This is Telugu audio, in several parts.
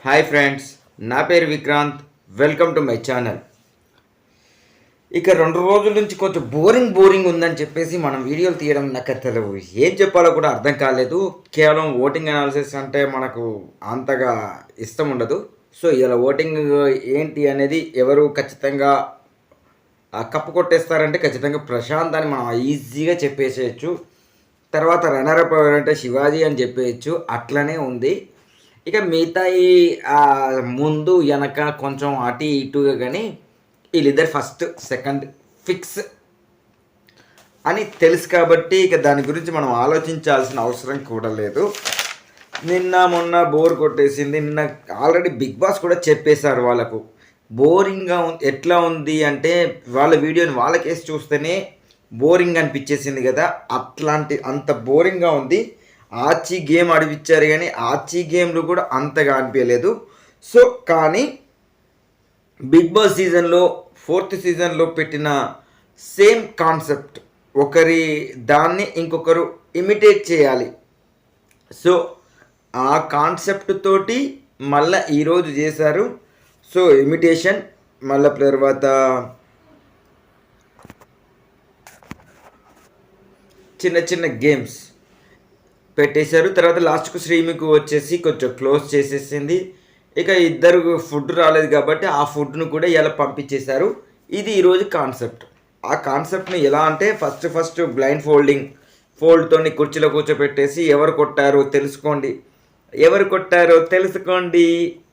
హాయ్ ఫ్రెండ్స్, నా పేరు Vikrant. Welcome to my channel. ఇక 2 రోజుల నుంచి కొంచెం బోరింగ్ ఉందని చెప్పేసి మనం వీడియోలు తీయడం నాకు అసలు ఏం చెప్పాలో కూడా అర్థం కాలేదు. కేవలం ఓటింగ్ అనాలిసిస్ అంటే మనకు అంతగా ఇష్టం ఉండదు. సో ఇలా ఓటింగ్ ఏంటి అనేది ఎవరు ఖచ్చితంగా కప్పు కొట్టేస్తారంటే ఖచ్చితంగా ప్రశాంత్ అని మనం ఈజీగా చెప్పేసేయచ్చు. తర్వాత రన్నరప్ ఎవరంటే శివాజీ అని చెప్పేయచ్చు. అట్లనే ఉంది. ఇక మిగతాయి ముందు వెనక కొంచెం అటు ఇటుగా కానీ వీళ్ళిద్దరు ఫస్ట్ సెకండ్ ఫిక్స్ అని తెలుసు కాబట్టి ఇక దాని గురించి మనం ఆలోచించాల్సిన అవసరం కూడా లేదు. నిన్న మొన్న బోర్ కొట్టేసింది. నిన్న ఆల్రెడీ బిగ్ బాస్ కూడా చెప్పేశారు వాళ్ళకు బోరింగ్గా ఎట్లా ఉంది అంటే వాళ్ళ వీడియోని వాళ్ళకేసి చూస్తేనే బోరింగ్ అనిపించేసింది కదా. అంత బోరింగ్గా ఉంది. ఆచి గేమ్ ఆడిపించారు కానీ ఆచి గేమ్లు కూడా అంతగా అనిపించలేదు. సో కానీ బిగ్ బాస్ సీజన్లో 4th సీజన్లో పెట్టిన సేమ్ కాన్సెప్ట్ ఒకరి దాన్ని ఇంకొకరు ఇమిటేట్ చేయాలి. సో ఆ కాన్సెప్ట్ తోటి మళ్ళీ ఈరోజు చేశారు. సో ఇమిటేషన్ మళ్ళీ తర్వాత చిన్న చిన్న గేమ్స్ పెట్టేశారు. తర్వాత లాస్ట్కు శ్రీమికు వచ్చేసి కొంచెం క్లోజ్ చేసేసింది. ఇక ఇద్దరు ఫుడ్ రాలేదు కాబట్టి ఆ ఫుడ్ను కూడా ఇలా పంపించేశారు. ఇది ఈరోజు కాన్సెప్ట్. ఆ కాన్సెప్ట్ని ఎలా అంటే ఫస్ట్ బ్లైండ్ ఫోల్డ్తోని కుర్చీలో కూర్చోపెట్టేసి ఎవరు కొట్టారో తెలుసుకోండి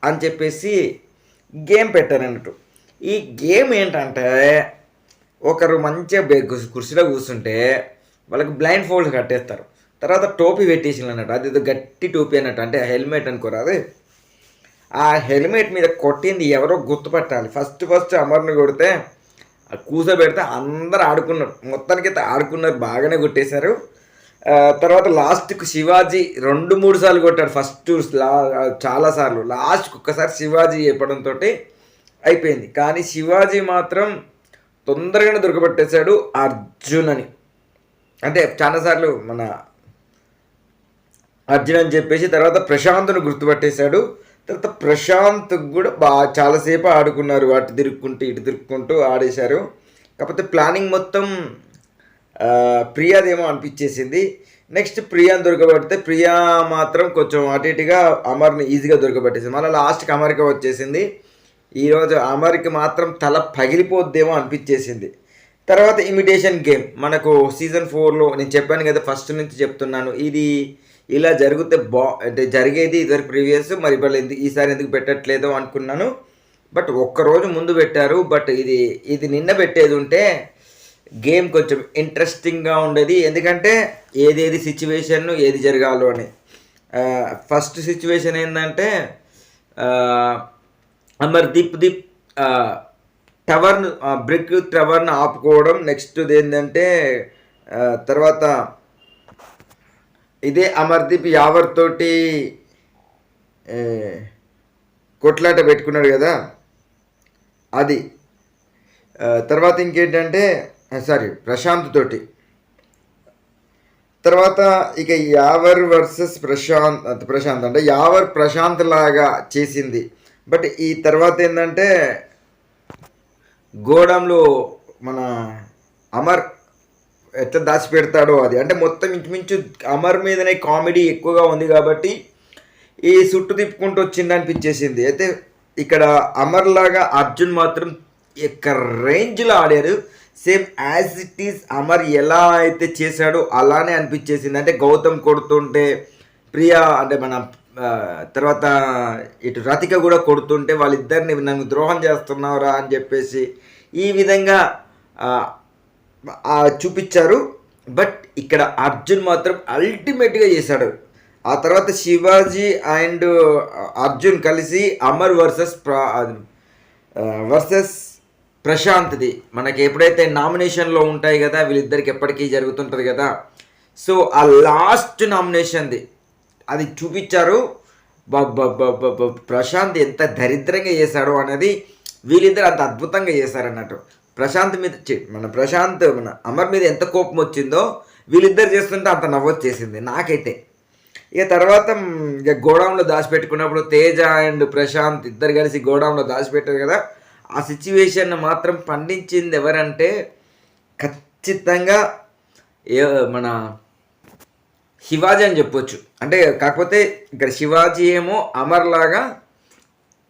అని చెప్పేసి గేమ్ పెట్టారన్నట్టు. ఈ గేమ్ ఏంటంటే ఒకరు మంచిగా కుర్చీలో కూర్చుంటే వాళ్ళకి బ్లైండ్ ఫోల్డ్ కట్టేస్తారు. తర్వాత టోపీ పెట్టేసింది అన్నట్టు. అది ఏదో గట్టి టోపీ అన్నట్టు, అంటే హెల్మెట్ అనుకోరు. అది ఆ హెల్మెట్ మీద కొట్టింది ఎవరో గుర్తుపట్టాలి. ఫస్ట్ అమర్ని కొడితే కూసోబెడితే అందరు ఆడుకున్నారు. మొత్తానికి అయితే ఆడుకున్నారు, బాగానే కొట్టేశారు. తర్వాత లాస్ట్కు శివాజీ 2-3 సార్లు కొట్టాడు. ఫస్ట్ చాలాసార్లు, లాస్ట్కి ఒక్కసారి శివాజీ చెప్పడంతో అయిపోయింది. కానీ శివాజీ మాత్రం తొందరగానే దొరకబెట్టేశాడు అర్జున్ అని. అంటే చాలాసార్లు మన అర్జున్ అని చెప్పేసి తర్వాత ప్రశాంత్ను గుర్తుపట్టేశాడు. తర్వాత ప్రశాంత్ కూడా చాలాసేపు ఆడుకున్నారు. అటు తిరుక్కుంటూ ఆడేశారు. కాకపోతే ప్లానింగ్ మొత్తం ప్రియాదేమో అనిపించేసింది. నెక్స్ట్ ప్రియాని దొరకబెడితే ప్రియా మాత్రం కొంచెం అటు ఇటుగా అమర్ని ఈజీగా దొరకబెట్టేసింది. మళ్ళీ లాస్ట్కి అమరిక వచ్చేసింది. ఈరోజు అమర్కి మాత్రం తల పగిలిపోద్దేమో అనిపించేసింది. తర్వాత ఇమిటేషన్ గేమ్ మనకు సీజన్ 4లో నేను చెప్పాను కదా, ఫస్ట్ నుంచి చెప్తున్నాను. ఇది ఇలా జరిగితే అంటే జరిగేది ఇదివరకు ప్రీవియస్, మరి ఇప్పుడు ఈసారి ఎందుకు పెట్టట్లేదో అనుకున్నాను. బట్ ఒక్కరోజు ముందు పెట్టారు. బట్ ఇది నిన్న పెట్టేది ఉంటే గేమ్ కొంచెం ఇంట్రెస్టింగ్గా ఉండేది. ఎందుకంటే ఏది సిచ్యువేషన్ ఏది జరగాలో అని. ఫస్ట్ సిచ్యువేషన్ ఏంటంటే అమర్దీప్ టవర్ను బ్రిక్ టవర్ను ఆపుకోవడం. నెక్స్ట్ ఏంటంటే తర్వాత ఇదే అమర్దీప్ యావర్ తోటి కొట్లాట పెట్టుకున్నాడు కదా అది. తర్వాత ఇంకేంటంటే ప్రశాంత్ తోటి. తర్వాత ఇక యావర్ వర్సెస్ ప్రశాంత్ అంటే యావర్ ప్రశాంత్ లాగా చేసింది. బట్ ఈ తర్వాత ఏంటంటే గోడంలో మన అమర్ ఎట్లా దాచిపెడతాడో అది. అంటే మొత్తం ఇంచుమించు అమర్ మీదనే కామెడీ ఎక్కువగా ఉంది కాబట్టి ఈ చుట్టు తిప్పుకుంటూ వచ్చింది అనిపించేసింది. అయితే ఇక్కడ అమర్ లాగా అర్జున్ మాత్రం ఎక్క రేంజ్లో ఆడారు. Same as it is Amar ఎలా అయితే చేశాడో అలానే అనిపించేసింది. అంటే గౌతమ్ కొడుతుంటే ప్రియా అంటే మన తర్వాత ఇటు రతిక కూడా కొడుతుంటే వాళ్ళిద్దరిని నన్ను ద్రోహం చేస్తున్నావురా అని చెప్పేసి ఈ విధంగా చూపించారు. బట్ ఇక్కడ అర్జున్ మాత్రం అల్టిమేట్గా చేశాడు. ఆ తర్వాత శివాజీ అండ్ అర్జున్ కలిసి అమర్ వర్సెస్ ప్రశాంత్ది మనకి ఎప్పుడైతే నామినేషన్లో ఉంటాయి కదా, వీళ్ళిద్దరికి ఎప్పటికీ జరుగుతుంటుంది కదా. సో ఆ లాస్ట్ నామినేషన్ది అది చూపించారు. ప్రశాంత్ ఎంత దరిద్రంగా చేశాడో అనేది వీళ్ళిద్దరు అంత అద్భుతంగా చేశారన్నట్టు. ప్రశాంత్ మన అమర్ మీద ఎంత కోపం వచ్చిందో వీళ్ళిద్దరు చేస్తుంటే అంత నవ్వొచ్చేసింది నాకైతే. ఇక తర్వాత ఇక గోడౌన్లో దాచిపెట్టుకున్నప్పుడు తేజ అండ్ ప్రశాంత్ ఇద్దరు కలిసి గోడౌన్లో దాచిపెట్టారు కదా, ఆ సిచ్యువేషన్ మాత్రం పండించింది ఎవరంటే ఖచ్చితంగా ఏ మన శివాజీ అని చెప్పొచ్చు. అంటే కాకపోతే ఇక్కడ శివాజీ ఏమో అమర్ లాగా,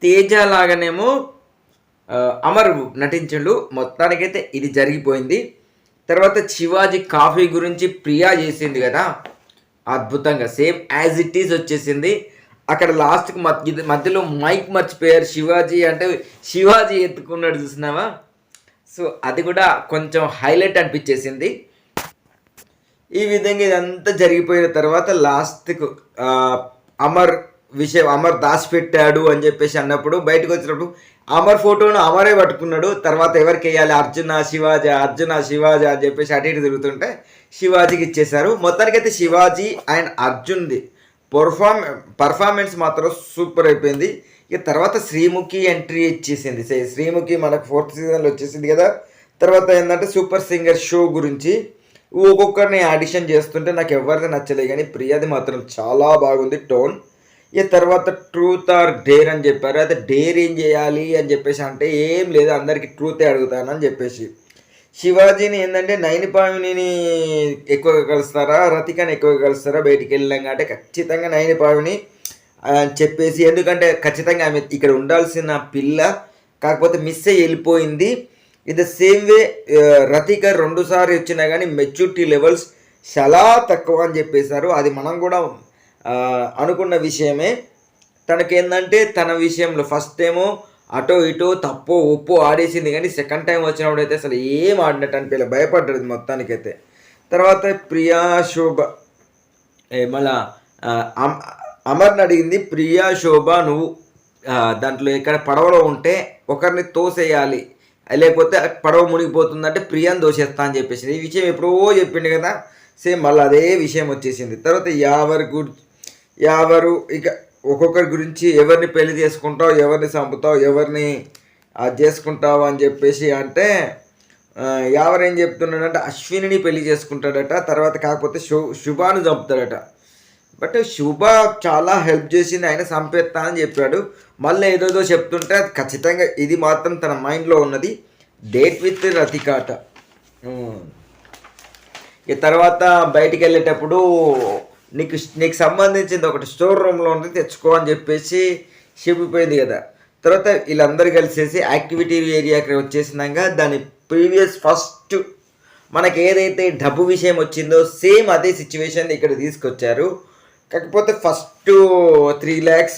తేజ లాగానేమో అమర్ నటించిండు. మొత్తానికైతే ఇది జరిగిపోయింది. తర్వాత శివాజీ కాఫీ గురించి ప్రియా చేసింది కదా, అద్భుతంగా సేమ్ యాజ్ ఇట్ ఈజ్ వచ్చేసింది. అక్కడ లాస్ట్కి మధ్యలో మైక్ మర్చిపోయారు శివాజీ, అంటే శివాజీ ఎత్తుకున్నాడు చూసినావా. సో అది కూడా కొంచెం హైలైట్ అనిపించేసింది. ఈ విధంగా ఇదంతా జరిగిపోయిన తర్వాత లాస్ట్కు అమర్ దాచిపెట్టాడు అని చెప్పేసి అన్నప్పుడు బయటకు వచ్చినప్పుడు అమర్ ఫోటోను అమరే పట్టుకున్నాడు. తర్వాత ఎవరికి వేయాలి, అర్జున శివాజీ అని చెప్పేసి అటు ఇటు తిరుగుతుంటే శివాజీకి ఇచ్చేశారు. మొత్తానికైతే శివాజీ అండ్ అర్జున్ది పర్ఫార్మెన్స్ మాత్రం సూపర్ అయిపోయింది. ఇక తర్వాత శ్రీముఖి ఎంట్రీ ఇచ్చేసింది. శ్రీముఖి మనకు 4th సీజన్లో వచ్చేసింది కదా. తర్వాత ఏంటంటే సూపర్ సింగర్ షో గురించి ఒక్కొక్కరిని ఆడిషన్ చేస్తుంటే నాకు ఎవరిది నచ్చలేదు, కానీ ప్రియాది మాత్రం చాలా బాగుంది టోన్. ఇక తర్వాత ట్రూత్ ఆర్ డేర్ అని చెప్పారు. అయితే డేర్ ఏం చేయాలి అని చెప్పేసి అంటే ఏం లేదు, అందరికీ ట్రూతే అడుగుతానని చెప్పేసి. శివాజీని ఏంటంటే నైనిపావిని ఎక్కువగా కలుస్తారా, రతికని ఎక్కువగా కలుస్తారా బయటికి వెళ్ళాం అంటే ఖచ్చితంగా నైనిపావిని అని చెప్పేసి, ఎందుకంటే ఖచ్చితంగా ఆమె ఇక్కడ ఉండాల్సిన పిల్ల, కాకపోతే మిస్ అయ్యి వెళ్ళిపోయింది. ఇది సేమ్ వే రతిక 2 సార్లు వచ్చినా కానీ మెచ్యూరిటీ లెవెల్స్ చాలా తక్కువ అని చెప్పేశారు. అది మనం కూడా అనుకున్న విషయమే. తనకేందంటే తన విషయంలో ఫస్ట్ ఏమో అటో ఇటో తప్పో ఒప్పో ఆడేసింది, కానీ సెకండ్ టైం వచ్చినప్పుడు అయితే అసలు ఏం ఆడినట్టు అనిపించలే, భయపడ్డది మొత్తానికైతే. తర్వాత ప్రియా శోభ మళ్ళా అమర్ని అడిగింది, ప్రియా శోభ నువ్వు దాంట్లో ఎక్కడ పడవలో ఉంటే ఒకరిని తోసేయాలి, లేకపోతే పడవ మునిగిపోతుందంటే ప్రియాని దోషేస్తా అని చెప్పేసింది. ఈ విషయం ఎప్పుడో చెప్పిండు కదా, సేమ్ మళ్ళీ అదే విషయం వచ్చేసింది. తర్వాత యావరు ఇక ఒక్కొక్కరి గురించి ఎవరిని పెళ్లి చేసుకుంటావు, ఎవరిని చంపుతావు, ఎవరిని అది చేసుకుంటావు అని చెప్పేసి అంటే యావరు ఏం చెప్తున్నాడంటే అశ్వినిని పెళ్లి చేసుకుంటాడట. తర్వాత కాకపోతే శుభాను చంపుతాడట. బట్ శుభ చాలా హెల్ప్ చేసింది, ఆయన చంపేస్తా అని చెప్పాడు. మళ్ళీ ఏదోదో చెప్తుంటే ఖచ్చితంగా ఇది మాత్రం తన మైండ్లో ఉన్నది, డేట్ విత్ రతికాట. ఈ తర్వాత బయటికి వెళ్ళేటప్పుడు నీకు సంబంధించింది ఒకటి స్టోర్ రూమ్లో ఉంది తెచ్చుకో అని చెప్పేసి చెప్పిపోయింది కదా. తర్వాత వీళ్ళందరూ కలిసేసి యాక్టివిటీ ఏరియాకి వచ్చేసినాక దాని ప్రీవియస్ ఫస్ట్ మనకి ఏదైతే డబ్బు విషయం వచ్చిందో సేమ్ అదే సిచ్యువేషన్ ఇక్కడ తీసుకొచ్చారు. కాకపోతే ఫస్ట్ 3 lakhs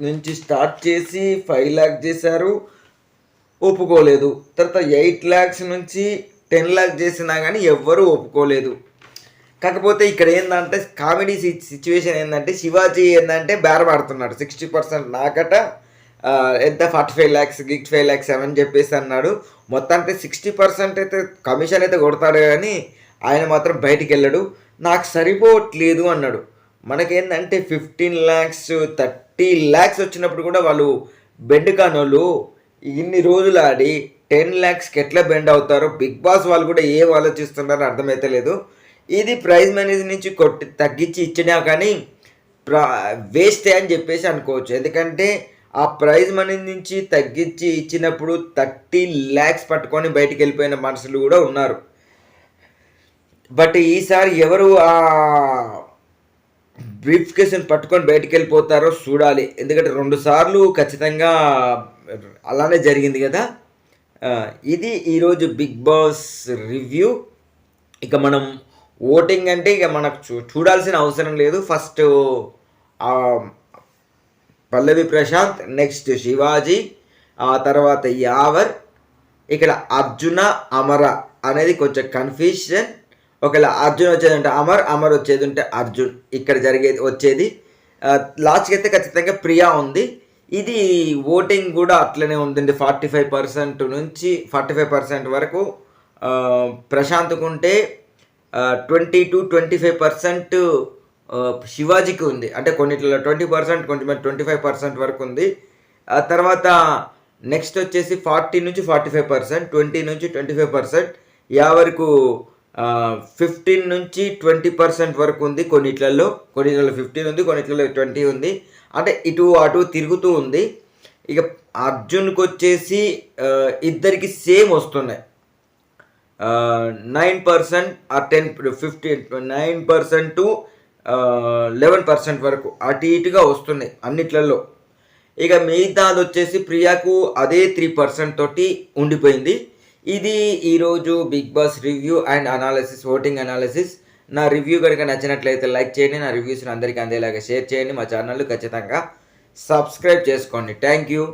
నుంచి స్టార్ట్ చేసి 5 lakhs చేశారు, ఒప్పుకోలేదు. తర్వాత 8 lakhs నుంచి 10 lakhs చేసినా కానీ ఎవ్వరూ ఒప్పుకోలేదు. కాకపోతే ఇక్కడ ఏంటంటే కామెడీ సిచ్యువేషన్ ఏంటంటే శివాజీ ఏంటంటే బేరమాడుతున్నాడు, 60% నాకట ఎంత 45 lakhs 55 lakhs అని చెప్పేసి అన్నాడు. మొత్తానికి 60% అయితే కమిషన్ అయితే కొడతాడు, కానీ ఆయన మాత్రం బయటికి వెళ్ళాడు. నాకు సరిపోవట్లేదు అన్నాడు. మనకేంటంటే 15 lakhs 30 lakhs వచ్చినప్పుడు కూడా వాళ్ళు బెండ్ కానోళ్ళు ఇన్ని రోజులు ఆడి 10 lakhsకి ఎట్లా బెండ్ అవుతారో బిగ్ బాస్ వాళ్ళు కూడా ఏం ఆలోచిస్తున్నారో అర్థమైతే లేదు. ఇది ప్రైజ్ మనీ నుంచి తగ్గించి ఇచ్చినా కానీ వేస్టే అని చెప్పేసి అనుకోవచ్చు. ఎందుకంటే ఆ ప్రైజ్ మనీ నుంచి తగ్గించి ఇచ్చినప్పుడు 30 lakhs పట్టుకొని బయటికి వెళ్ళిపోయిన మనుషులు కూడా ఉన్నారు. బట్ ఈసారి ఎవరు ఆ బ్రీఫ్ కేసుని పట్టుకొని బయటికి వెళ్ళిపోతారో చూడాలి. ఎందుకంటే 2 సార్లు ఖచ్చితంగా అలానే జరిగింది కదా. ఇది ఈరోజు బిగ్ బాస్ రివ్యూ. ఇక మనం ఓటింగ్ అంటే ఇక మనకు చూడాల్సిన అవసరం లేదు. ఫస్ట్ పల్లవి ప్రశాంత్, నెక్స్ట్ శివాజీ, ఆ తర్వాత యావర్, ఇక్కడ అర్జున అమర అనేది కొంచెం కన్ఫ్యూజన్. ఒకవేళ అర్జున్ వచ్చేదంటే అమర్ వచ్చేది ఉంటే అర్జున్ ఇక్కడ వచ్చేది. లాస్ట్కి అయితే ఖచ్చితంగా ప్రియా ఉంది. ఇది ఓటింగ్ కూడా అట్లనే ఉంటుంది, 45% నుంచి 45% వరకు ప్రశాంత్కు ఉంటే 20 to 25% శివాజీకి ఉంది. అంటే కొన్నిట్లో 20%, కొంచెం 25% వరకు ఉంది. ఆ తర్వాత నెక్స్ట్ వచ్చేసి 40 నుంచి 45%, 20 నుంచి 25%, యావరకు 15 నుంచి 20% వరకు ఉంది కొన్నిట్లలో 15 ఉంది, కొన్నిట్లలో 20 ఉంది. అంటే ఇటు అటు తిరుగుతూ ఉంది. ఇక అర్జున్‌కి వచ్చేసి ఇద్దరికి సేమ్ వస్తున్నాయి. 9% ఆర్ 9% టు 11% వరకు అటు ఇటుగా వస్తున్నాయి అన్నిట్లలో. ఇక మిగతాది వచ్చేసి ప్రియాకు అదే 3% తోటి ఉండిపోయింది. ఇది ఈరోజు Bigg Boss review and analysis, voting analysis. నా రివ్యూ కనుక నచ్చినట్లయితే లైక్ చేయండి, నా రివ్యూస్ని అందరికీ అందేలాగా షేర్ చేయండి, మా ఛానల్ ఖచ్చితంగా సబ్స్క్రైబ్ చేసుకోండి. Thank you.